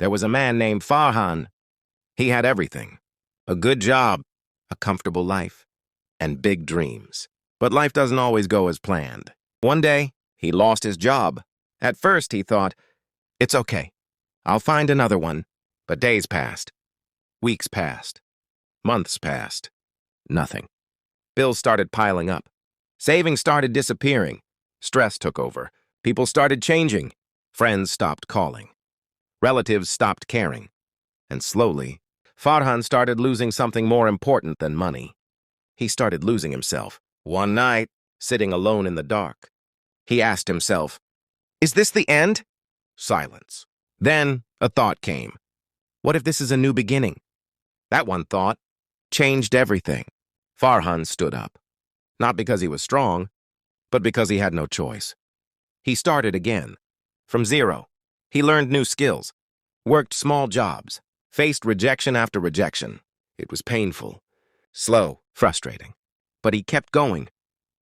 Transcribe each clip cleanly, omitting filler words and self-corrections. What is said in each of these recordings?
There was a man named Farhan. He had everything: a good job, a comfortable life, and big dreams. But life doesn't always go as planned. One day, he lost his job. At first, he thought, "It's okay. I'll find another one." But days passed. Weeks passed. Months passed. Nothing. Bills started piling up. Savings started disappearing. Stress took over. People started changing. Friends stopped calling. Relatives stopped caring. And slowly, Farhan started losing something more important than money. He started losing himself. One night, sitting alone in the dark, he asked himself, "Is this the end?" Silence. Then a thought came. What if this is a new beginning? That one thought changed everything. Farhan stood up. Not because he was strong, but because he had no choice. He started again. From zero. He learned new skills, worked small jobs, faced rejection after rejection. It was painful, slow, frustrating. But he kept going.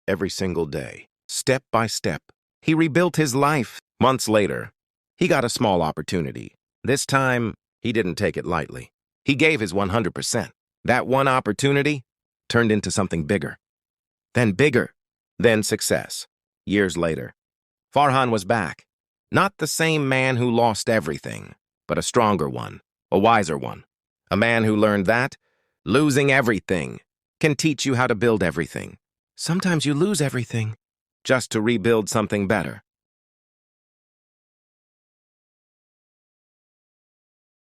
Every single day, step by step. He rebuilt his life. Months later, he got a small opportunity. This time, he didn't take it lightly. He gave his 100%. That one opportunity turned into something bigger. Then bigger. Then success. Years later, Farhan was back. Not the same man who lost everything, but a stronger one, a wiser one. A man who learned that losing everything can teach you how to build everything. Sometimes you lose everything just to rebuild something better.